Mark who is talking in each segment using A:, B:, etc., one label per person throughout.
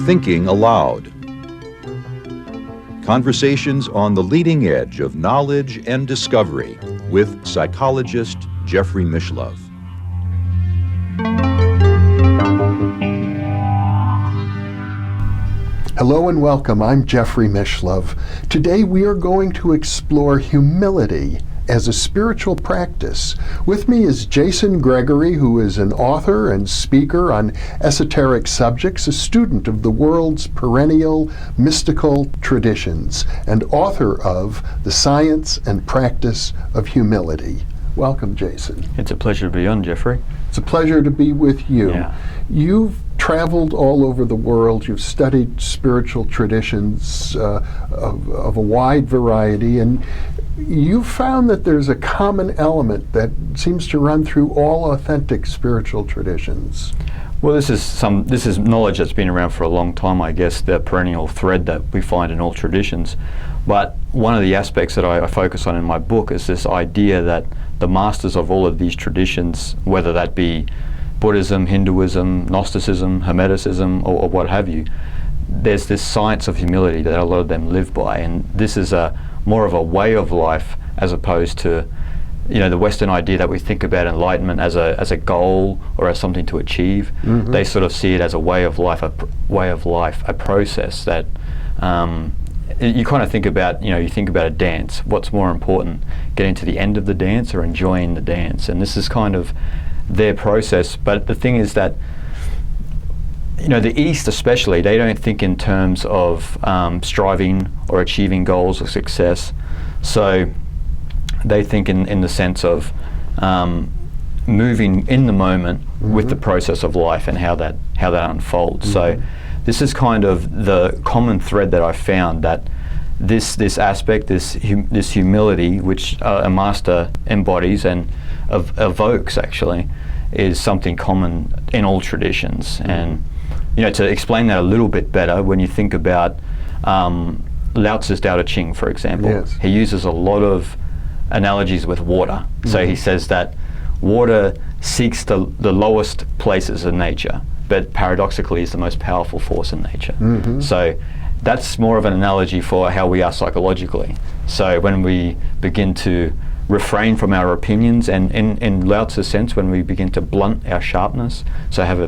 A: Thinking Aloud. Conversations on the leading edge of knowledge and discovery with psychologist Gregory Mishlove.
B: Hello and welcome. I'm Gregory Mishlove. Today we are going to explore humility as a spiritual practice. With me is Jason Gregory, who is an author and speaker on esoteric subjects, a student of the world's perennial mystical traditions, and author of The Science and Practice of Humility. Welcome, Jason.
C: It's a pleasure to be on, Jeffrey.
B: It's a pleasure to be with you.
C: Yeah.
B: You've traveled all over the world. You've studied spiritual traditions of a wide variety, and you found that there's a common element that seems to run through all authentic spiritual traditions.
C: Well, this is knowledge that's been around for a long time, I guess, the perennial thread that we find in all traditions. But one of the aspects that I focus on in my book is this idea that the masters of all of these traditions, whether that be Buddhism, Hinduism, Gnosticism, Hermeticism, or what have you, there's this science of humility that a lot of them live by, and this is more of a way of life as opposed to, the Western idea that we think about enlightenment as a goal or as something to achieve. Mm-hmm. They sort of see it as a way of life, a process that you kind of think about. You think about a dance. What's more important, getting to the end of the dance or enjoying the dance? And this is kind of their process. But the thing is that the East especially, they don't think in terms of striving or achieving goals or success. So they think in the sense of moving in the moment mm-hmm. with the process of life and how that unfolds. Mm-hmm. So this is kind of the common thread that I found, that this aspect, this humility, which a master embodies and evokes actually, is something common in all traditions. Mm-hmm. And to explain that a little bit better, when you think about Lao Tzu's Tao Te Ching, for example, yes. He uses a lot of analogies with water. Mm-hmm. So he says that water seeks the lowest places in nature, but paradoxically is the most powerful force in nature. Mm-hmm. So that's more of an analogy for how we are psychologically. So when we begin to refrain from our opinions, and in Lao Tzu's sense, when we begin to blunt our sharpness, so have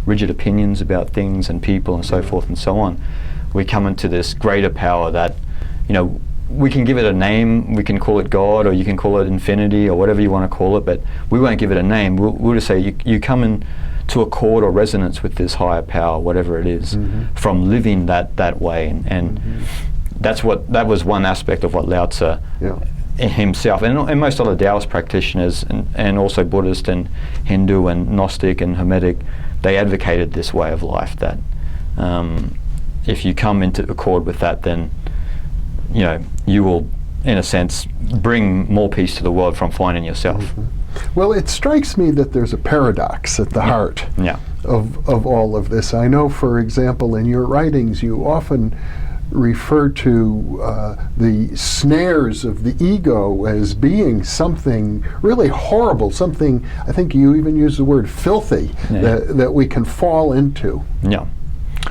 C: rigid opinions about things and people and so forth and so on, we come into this greater power that, we can give it a name. We can call it God, or you can call it infinity, or whatever you want to call it, but we won't give it a name. We'll just say you come into accord or resonance with this higher power, whatever it is, mm-hmm. from living that way. And mm-hmm. that was one aspect of what Lao Tzu himself, and most other Taoist practitioners, and also Buddhist and Hindu and Gnostic and Hermetic, they advocated this way of life, that if you come into accord with that, then you will, in a sense, bring more peace to the world from finding yourself.
B: Mm-hmm. Well, it strikes me that there's a paradox at the heart of all of this. I know, for example, in your writings, you often refer to the snares of the ego as being something really horrible, something, I think you even use the word filthy, that we can fall into.
C: Yeah.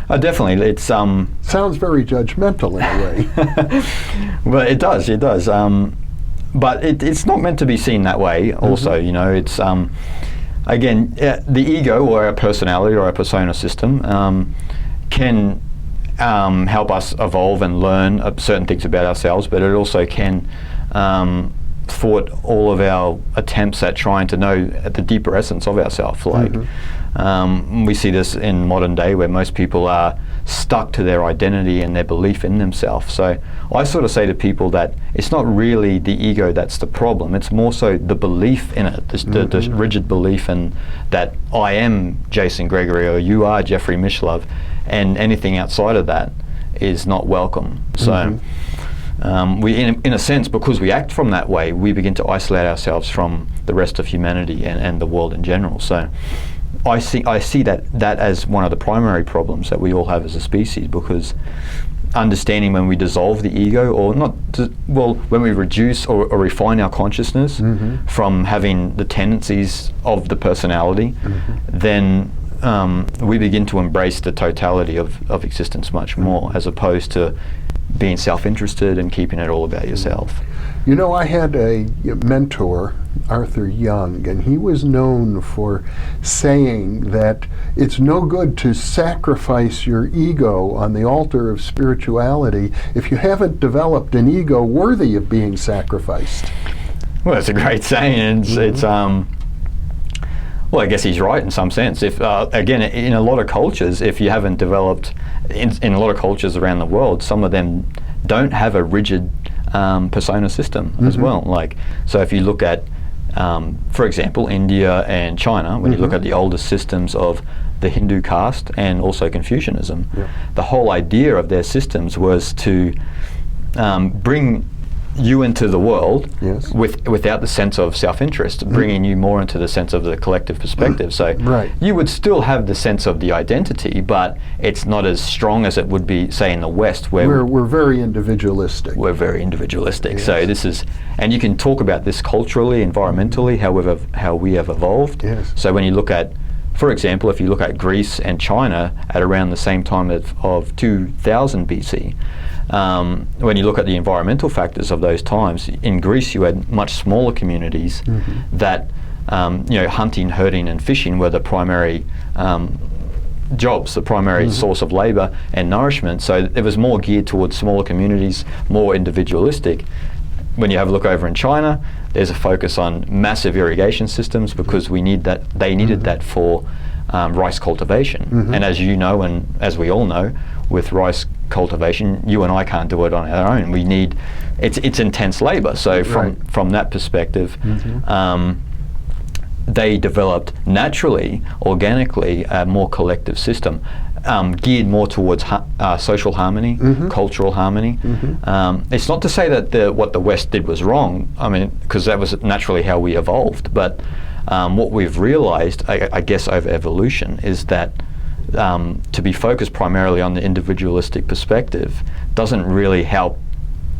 C: Definitely, it's
B: sounds very judgmental in a way.
C: Well, it does. But it's not meant to be seen that way. Also, mm-hmm. It's again, the ego or our personality or our persona system can help us evolve and learn certain things about ourselves, but it also can thwart all of our attempts at trying to know the deeper essence of ourselves. Like. Mm-hmm. We see this in modern day, where most people are stuck to their identity and their belief in themselves. So I sort of say to people that it's not really the ego that's the problem, it's more so the belief in it, the rigid belief in that I am Jason Gregory or you are Gregory Mishlove, and anything outside of that is not welcome. So we, in a sense, because we act from that way, we begin to isolate ourselves from the rest of humanity and the world in general. So I see that as one of the primary problems that we all have as a species, because understanding when we dissolve the ego, or when we reduce or refine our consciousness from having the tendencies of the personality, then we begin to embrace the totality of existence much more, as opposed to being self-interested and keeping it all about yourself.
B: You know, I had a mentor, Arthur Young, and he was known for saying that it's no good to sacrifice your ego on the altar of spirituality if you haven't developed an ego worthy of being sacrificed.
C: Well, that's a great saying. It's well, I guess he's right in some sense. If again, in a lot of cultures, if you haven't developed, in a lot of cultures around the world, some of them don't have a rigid persona system as well. Like, so if you look at, for example, India and China, when you look at the oldest systems of the Hindu caste and also Confucianism, the whole idea of their systems was to bring you into the world without the sense of self-interest, bringing you more into the sense of the collective perspective. So you would still have the sense of the identity, but it's not as strong as it would be, say, in the West, where
B: we're very individualistic.
C: We're very individualistic. So this is, and you can talk about this culturally, environmentally, how we have evolved. So when you look at, for example, if you look at Greece and China at around the same time of 2000 BC, when you look at the environmental factors of those times, in Greece you had much smaller communities that, hunting, herding and fishing were the primary jobs, the primary source of labour and nourishment. So it was more geared towards smaller communities, more individualistic. When you have a look over in China, there's a focus on massive irrigation systems because we need that. They needed that for rice cultivation. And as you know, and as we all know, with rice cultivation, you and I can't do it on our own. We need, it's intense labour. So from that perspective, they developed naturally, organically, a more collective system, geared more towards social harmony, cultural harmony. It's not to say that what the West did was wrong, I mean, because that was naturally how we evolved, but what we've realised, I guess, over evolution is that to be focused primarily on the individualistic perspective doesn't really help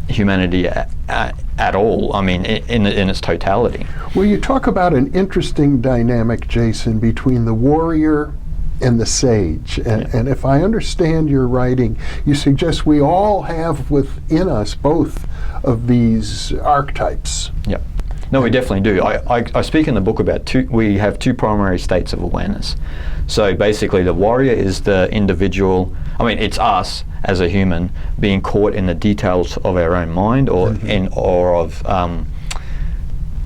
C: humanity at all, I mean, in its totality.
B: Well, you talk about an interesting dynamic, Jason, between the warrior and the sage. And if I understand your writing, you suggest we all have within us both of these archetypes.
C: Yep. No, we definitely do. I speak in the book about we have two primary states of awareness. So basically the warrior is the individual, I mean, it's us as a human being caught in the details of our own mind or of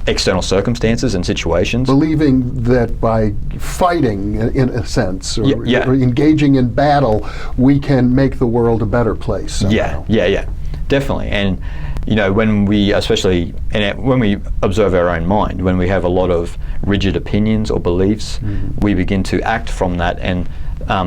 C: external circumstances and situations. Believing
B: that by fighting, in a sense, or engaging in battle, we can make the world a better place somehow.
C: Yeah, definitely. And you know, when we, especially when we observe our own mind, when we have a lot of rigid opinions or beliefs, we begin to act from that. And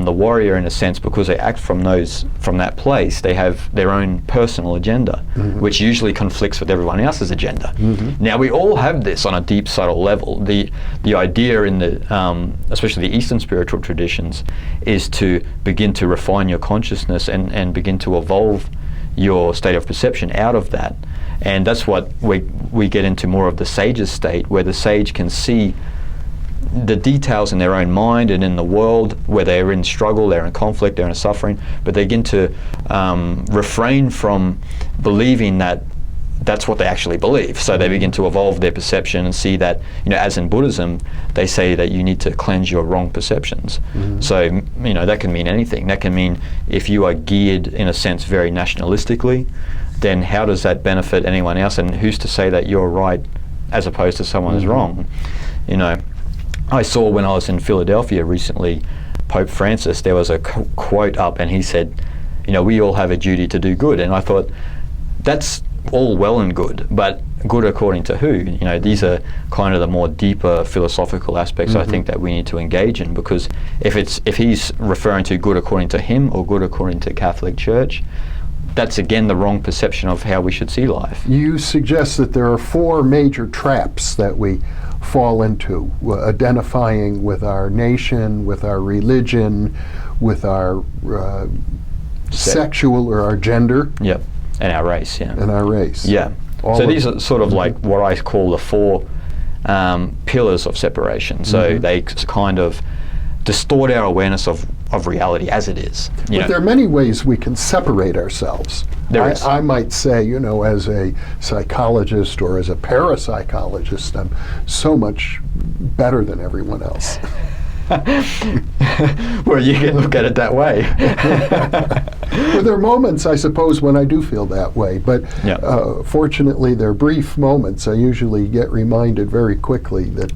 C: the warrior, in a sense, because they act from that place, they have their own personal agenda, which usually conflicts with everyone else's agenda. Now, we all have this on a deep, subtle level. The idea in the, especially the Eastern spiritual traditions, is to begin to refine your consciousness and begin to evolve your state of perception out of that. And that's what we get into more of the sage's state, where the sage can see the details in their own mind and in the world, where they're in struggle, they're in conflict, they're in suffering, but they begin to refrain from believing that that's what they actually believe. So they begin to evolve their perception and see that, you know, as in Buddhism, they say that you need to cleanse your wrong perceptions. So, you know, that can mean anything. That can mean if you are geared, in a sense, very nationalistically, then how does that benefit anyone else? And who's to say that you're right as opposed to someone is wrong? You know, I saw when I was in Philadelphia recently, Pope Francis, there was a quote up and he said, you know, we all have a duty to do good. And I thought, that's all well and good, but good according to who? You know, these are kind of the more deeper philosophical aspects I think that we need to engage in, because if he's referring to good according to him or good according to Catholic Church, that's again the wrong perception of how we should see life.
B: You suggest that there are 4 major traps that we fall into, identifying with our nation, with our religion, with our sexual or our gender.
C: Yep, and our race, yeah.
B: And our race.
C: Yeah. So these are sort of like what I call the 4 pillars of separation. So they kind of distort our awareness of reality as it is.
B: But there are many ways we can separate ourselves. I might say, as a psychologist or as a parapsychologist, I'm so much better than everyone else.
C: Well, you can look at it that way.
B: Well, there are moments, I suppose, when I do feel that way, but fortunately they're brief moments. I usually get reminded very quickly that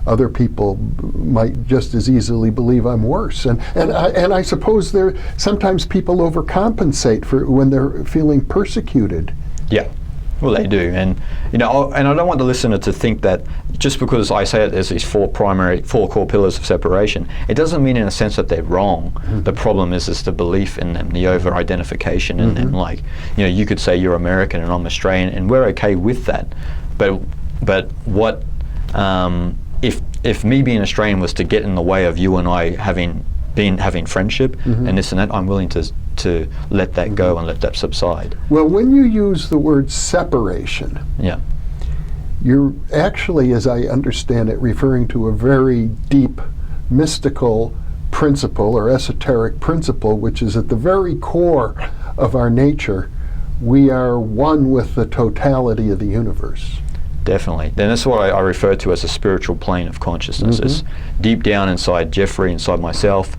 B: other people might just as easily believe I'm worse. And I suppose sometimes people overcompensate for when they're feeling persecuted.
C: Yeah. Well, they do, and and I don't want the listener to think that just because I say it there's these 4 core pillars of separation, it doesn't mean in a sense that they're wrong. The problem is the belief in them, the over-identification in them. Like, you could say you're American and I'm Australian, and we're okay with that. But what if me being Australian was to get in the way of you and I having friendship and this and that, I'm willing to let that go and let that subside.
B: Well, when you use the word separation, you're actually, as I understand it, referring to a very deep mystical principle or esoteric principle, which is at the very core of our nature. We are one with the totality of the universe.
C: Definitely. Then that's what I refer to as a spiritual plane of consciousness. It's deep down inside Jeffrey, inside myself.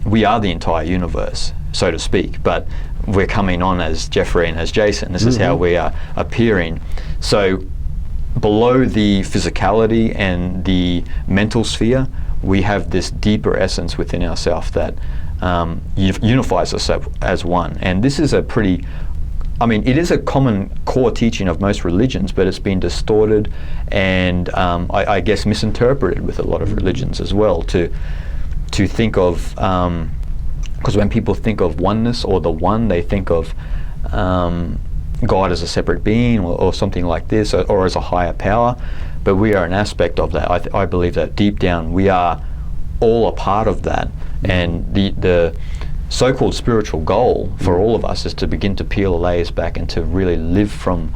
C: We are the entire universe, so to speak, but we're coming on as Jeffrey and as Jason. This is how we are appearing. So below the physicality and the mental sphere, we have this deeper essence within ourselves that unifies us as one. And this is it is a common core teaching of most religions, but it's been distorted and I guess misinterpreted with a lot of religions as well to think of, because when people think of oneness or the one, they think of God as a separate being or something like this, or as a higher power, but we are an aspect of that. I believe that deep down we are all a part of that, and the so-called spiritual goal for all of us is to begin to peel the layers back and to really live from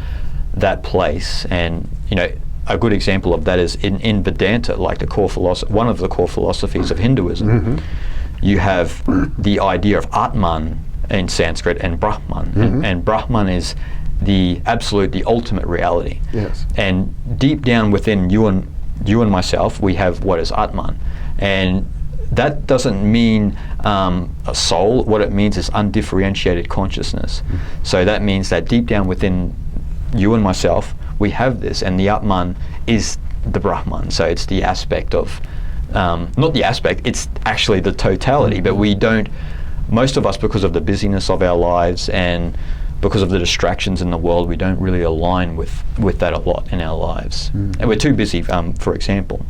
C: that place. And a good example of that is in Vedanta, like one of the core philosophies of Hinduism. You have the idea of Atman in Sanskrit and Brahman, and Brahman is the absolute, the ultimate reality.
B: Yes.
C: And deep down within you and myself, we have what is Atman, and that doesn't mean a soul. What it means is undifferentiated consciousness. So that means that deep down within you and myself, we have this, and the Atman is the Brahman. So it's the aspect of, not the aspect, it's actually the totality, but we don't, most of us, because of the busyness of our lives and because of the distractions in the world, we don't really align with that a lot in our lives. And we're too busy, for example.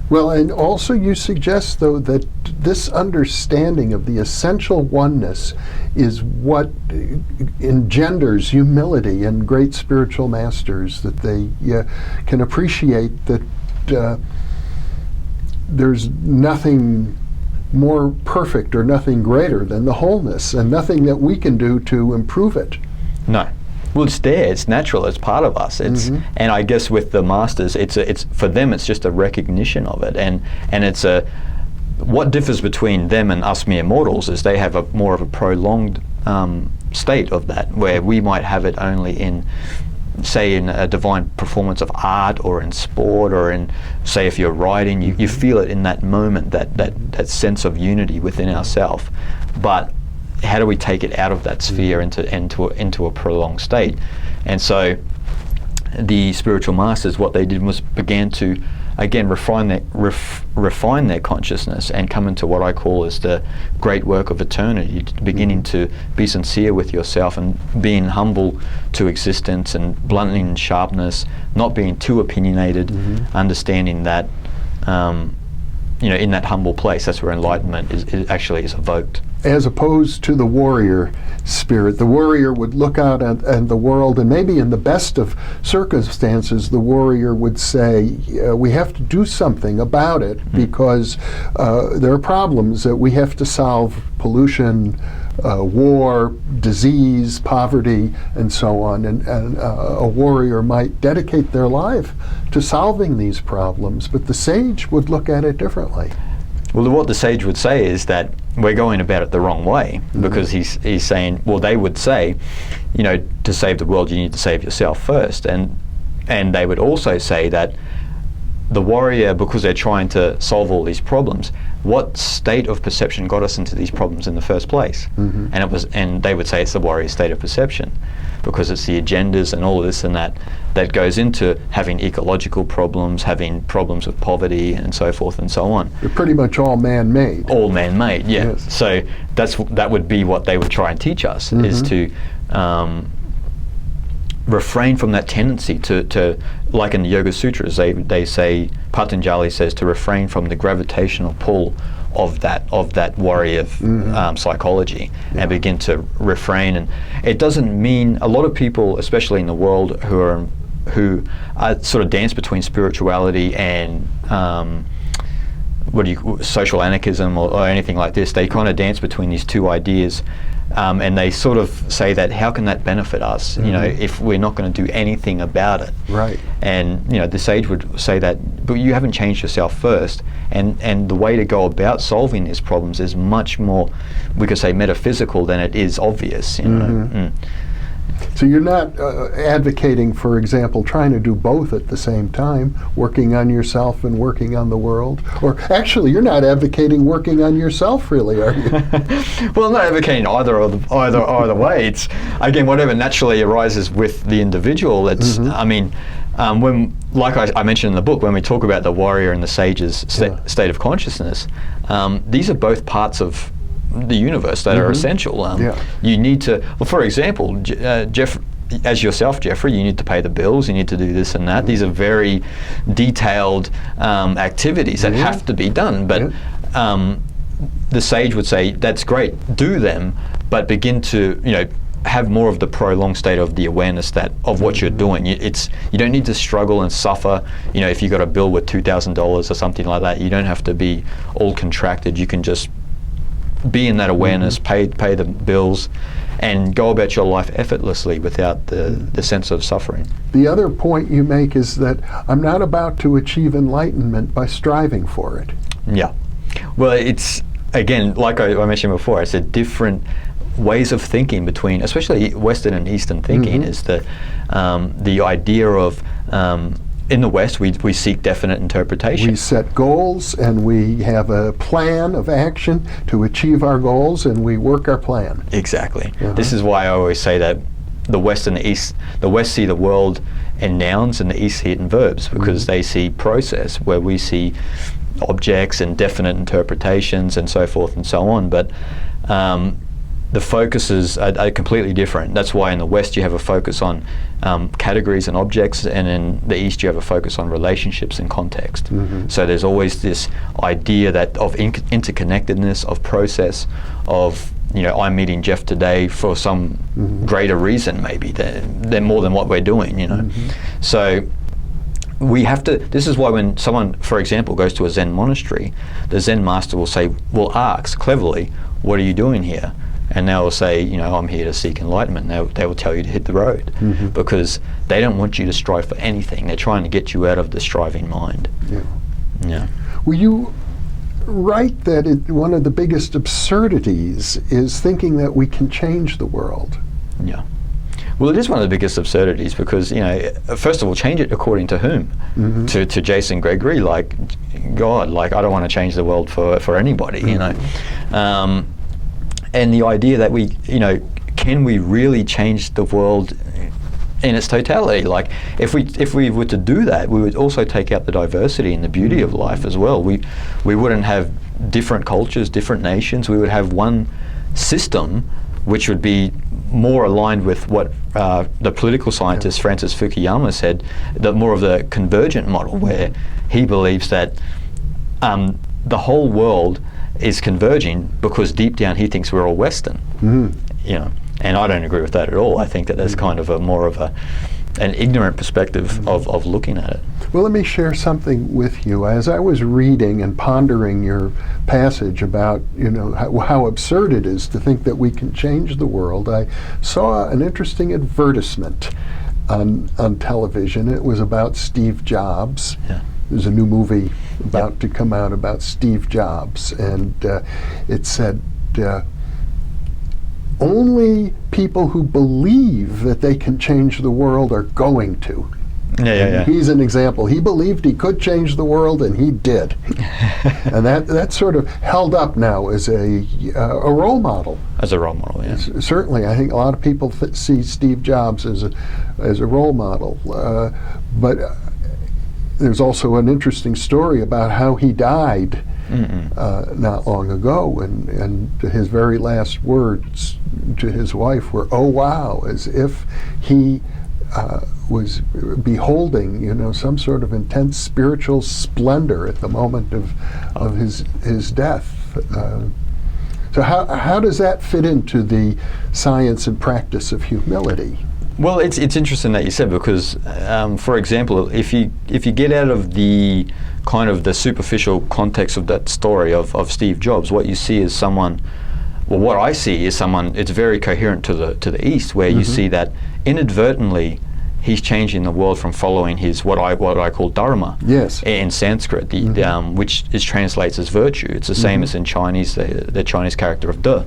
B: Well, and also you suggest, though, that this understanding of the essential oneness is what engenders humility in great spiritual masters, that they can appreciate that there's nothing more perfect or nothing greater than the wholeness, and nothing that we can do to improve it.
C: No. Well, it's there. It's natural. It's part of us. It's and I guess with the masters, it's for them. It's just a recognition of it, and it's what differs between them and us mere mortals is they have more of a prolonged state of that, where we might have it only in, say, in a divine performance of art or in sport or in, say, if you're writing, you feel it in that moment, that sense of unity within ourselves. But how do we take it out of that sphere into a prolonged state? And so the spiritual masters, what they did was began to, again, refine their consciousness and come into what I call is the great work of eternity, beginning to be sincere with yourself and being humble to existence and blunting in sharpness, not being too opinionated, understanding that in that humble place, that's where enlightenment is evoked.
B: as opposed to the warrior spirit. The warrior would look out at the world, and maybe in the best of circumstances, the warrior would say, we have to do something about it because there are problems that we have to solve: pollution, war, disease, poverty, and so on. And a warrior might dedicate their life to solving these problems, but the sage would look at it differently.
C: Well, what the sage would say is that we're going about it the wrong way, because he's saying, well, they would say, to save the world, you need to save yourself first. And they would also say that the warrior, because they're trying to solve all these problems, what state of perception got us into these problems in the first place? And they would say it's the warrior state of perception, because it's the engenders and all of this and that goes into having ecological problems, having problems with poverty, and so forth and so on.
B: They're pretty much all man-made.
C: All man-made, yeah.
B: Yes.
C: So that would be what they would try and teach us, is to refrain from that tendency to like in the Yoga Sutras, they say, Patanjali says, to refrain from the gravitational pull of that warrior psychology, and begin to refrain. And it doesn't mean, a lot of people, especially in the world, who are sort of dance between spirituality and social anarchism or anything like this. They kind of dance between these two ideas. And they sort of say that, how can that benefit us, if we're not going to do anything about it?
B: Right.
C: And the sage would say that, but you haven't changed yourself first, and the way to go about solving these problems is much more, we could say, metaphysical than it is obvious.
B: So you're not advocating, for example, trying to do both at the same time, working on yourself and working on the world? Or actually, you're not advocating working on yourself, really, are you?
C: Well, I'm not advocating either way. It's, again, whatever naturally arises with the individual. It's, when, like I mentioned in the book, when we talk about the warrior and the sage's state of consciousness, these are both parts of the universe that are essential. You need to, well, for example, as yourself, Jeffrey, you need to pay the bills, you need to do this and that. These are very detailed activities that have to be done, but the sage would say, that's great, do them, but begin to, have more of the prolonged state of the awareness of what you're doing. You don't need to struggle and suffer. If you got a bill with $2,000 or something like that, you don't have to be all contracted. You can just be in that awareness, pay the bills, and go about your life effortlessly without the sense of suffering.
B: The other point you make is that I'm not about to achieve enlightenment by striving for it. Yeah.
C: Well, it's, again, like I mentioned before, it's a different ways of thinking between, especially Western and Eastern thinking, is the idea of, in the West, we seek definite interpretation.
B: We set goals, and we have a plan of action to achieve our goals, and we work our plan.
C: Exactly. This is why I always say that the West and the East, the West see the world in nouns, and the East see it in verbs, because they see process, where we see objects and definite interpretations and so forth and so on. But the focuses are completely different. That's why in the West you have a focus on categories and objects, and in the East you have a focus on relationships and context. So there's always this idea that of interconnectedness, of process, of, I'm meeting Jeff today for some greater reason, maybe than more than what we're doing. So we have to, this is why when someone, for example, goes to a Zen monastery, the Zen master will say, will ask cleverly, what are you doing here? And they will say, I'm here to seek enlightenment. They will tell you to hit the road, because they don't want you to strive for anything. They're trying to get you out of the striving mind.
B: Were you right that one of the biggest absurdities is thinking that we can change the world?
C: Yeah. Well, it is one of the biggest absurdities, because, first of all, change it according to whom? To Jason Gregory, like, God, like, I don't want to change the world for anybody, And the idea that can we really change the world in its totality? Like, if we were to do that, we would also take out the diversity and the beauty of life as well. We wouldn't have different cultures, different nations. We would have one system, which would be more aligned with what the political scientist Francis Fukuyama said, that more of the convergent model, where he believes that the whole world is converging because deep down he thinks we're all Western. You know, and I don't agree with that at all. I think that there's kind of an ignorant perspective of looking at it.
B: Well, let me share something with you. As I was reading and pondering your passage about, you know, how absurd it is to think that we can change the world, I saw an interesting advertisement on television. It was about Steve Jobs.
C: Yeah.
B: There's a new movie about to come out about Steve Jobs, and it said, only people who believe that they can change the world are going to.
C: Yeah.
B: He's an example. He believed he could change the world, and he did. And that's sort of held up now as a role model.
C: As a role model, yeah.
B: Certainly, I think a lot of people see Steve Jobs as a role model. But there's also an interesting story about how he died not long ago, and his very last words to his wife were, "Oh wow," as if he was beholding, you know, some sort of intense spiritual splendor at the moment of his death. So how does that fit into the science and practice of humility?
C: Well, it's interesting that you said, because, for example, if you get out of the kind of the superficial context of that story of Steve Jobs, what you see is someone. Well, what I see is someone. It's very coherent to the East, where you see that inadvertently he's changing the world from following his what I call dharma.
B: Yes.
C: In Sanskrit, which translates as virtue. It's the same as in Chinese, the Chinese character of de.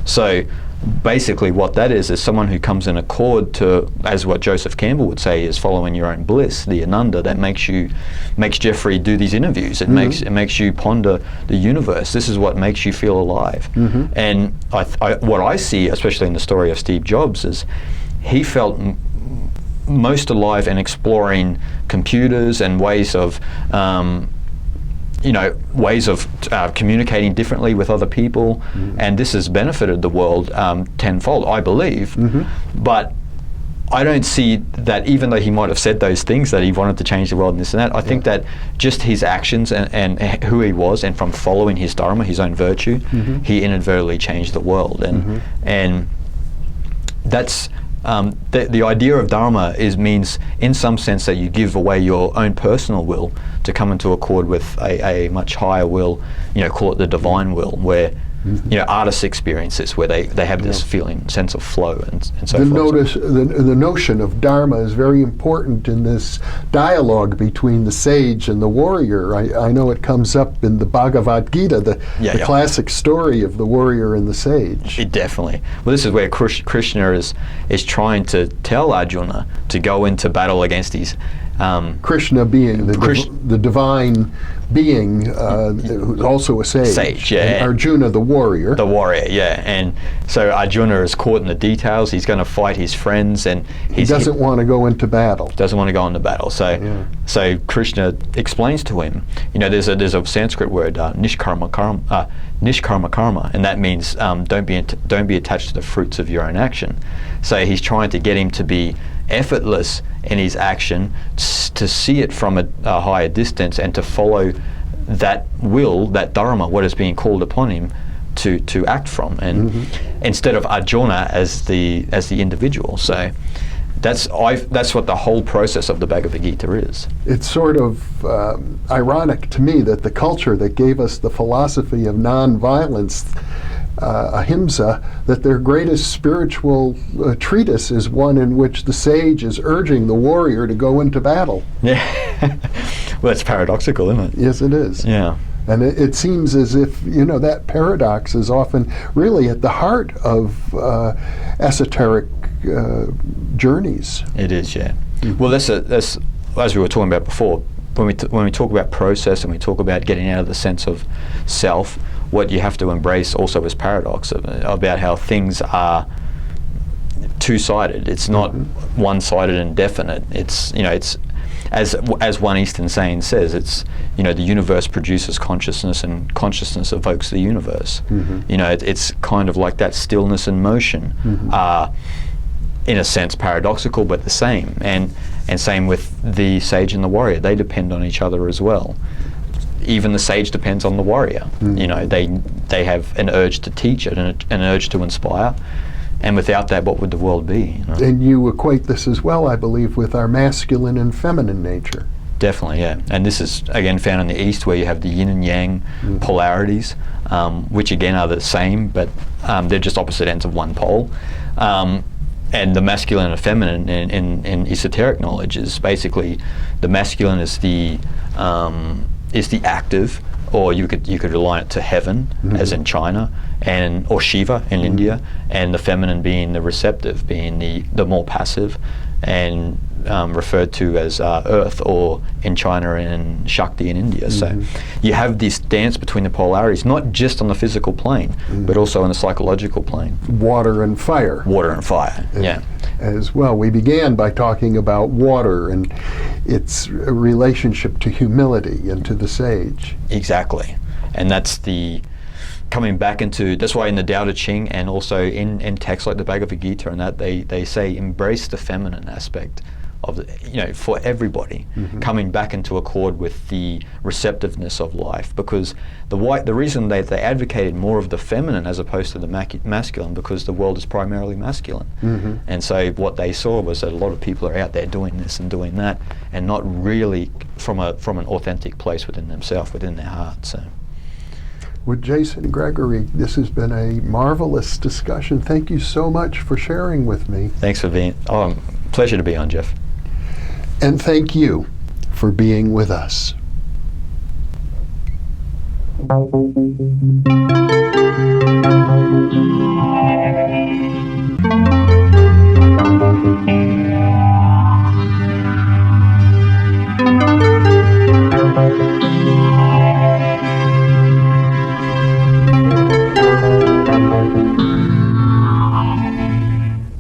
C: So basically what that is someone who comes in accord to, as what Joseph Campbell would say, is following your own bliss, the ananda that makes Jeffrey do these interviews. It makes you ponder the universe. This is what makes you feel alive. And what I see, especially in the story of Steve Jobs, is he felt most alive and exploring computers and ways of communicating differently with other people, and this has benefited the world tenfold, I believe. But I don't see that, even though he might have said those things that he wanted to change the world and this and that, I think that just his actions and who he was, and from following his dharma, his own virtue, he inadvertently changed the world. And that's the idea of dharma means in some sense that you give away your own personal will to come into accord with a much higher will, call it the divine will, where artists experience this, where they have this feeling, sense of flow and so forth.
B: The notion of dharma is very important in this dialogue between the sage and the warrior. I know it comes up in the Bhagavad Gita, the classic story of the warrior and the sage.
C: Definitely. Well, this is where Krishna is trying to tell Arjuna to go into battle against these
B: Krishna being the divine being, who's also a sage.
C: Sage, yeah.
B: And Arjuna, the warrior.
C: The warrior, yeah. And so Arjuna is caught in the details. He's going to fight his friends, and
B: he doesn't want to go into battle.
C: Doesn't want to go into battle. So Krishna explains to him. There's a Sanskrit word, nishkarma karma, and that means don't be attached to the fruits of your own action. So he's trying to get him to be effortless in his action, to see it from a higher distance, and to follow that will, that dharma, what is being called upon him to act from, and instead of Arjuna as the individual. So that's what the whole process of the Bhagavad Gita is. It's
B: sort of ironic to me that the culture that gave us the philosophy of non-violence, ahimsa, that their greatest spiritual treatise is one in which the sage is urging the warrior to go into battle.
C: Yeah. Well, it's paradoxical, isn't it?
B: Yes, it is.
C: Yeah.
B: And it seems as if, that paradox is often really at the heart of esoteric journeys.
C: It is, yeah. Well, that's as we were talking about before, when we talk about process and we talk about getting out of the sense of self, what you have to embrace also is paradox about how things are two-sided. It's not one-sided and definite. It's as one Eastern saying says, it's the universe produces consciousness and consciousness evokes the universe. It's kind of like that stillness and motion are in a sense paradoxical but the same, and same with the sage and the warrior. They depend on each other as well. even the sage depends on the warrior. You know, they have an urge to teach and an urge to inspire. And without that, what would the world be? You know?
B: And you equate this as well, I believe, with our masculine and feminine nature.
C: Definitely, yeah. And this is, again, found in the East, where you have the yin and yang polarities, which, again, are the same, but they're just opposite ends of one pole. And the masculine and feminine in esoteric knowledge is basically the masculine is the active, or you could align it to heaven, as in China, or Shiva in India, and the feminine being the receptive, being the more passive, and referred to as Earth, or in China and Shakti in India. So you have this dance between the polarities, not just on the physical plane, but also on the psychological plane.
B: Water and fire.
C: Water and fire, yeah.
B: As well. We began by talking about water and its relationship to humility and to the sage.
C: Exactly. And that's coming back into, that's why in the Tao Te Ching and also in texts like the Bhagavad Gita and that, they say embrace the feminine aspect of for everybody, coming back into accord with the receptiveness of life, because the reason they advocated more of the feminine as opposed to the masculine, because the world is primarily masculine. And so what they saw was that a lot of people are out there doing this and doing that, and not really from an authentic place within themselves, within their heart. So.
B: Well, Jason Gregory, this has been a marvelous discussion. Thank you so much for sharing with me.
C: Thanks for being, pleasure to be on, Jeff.
B: And thank you for being with us.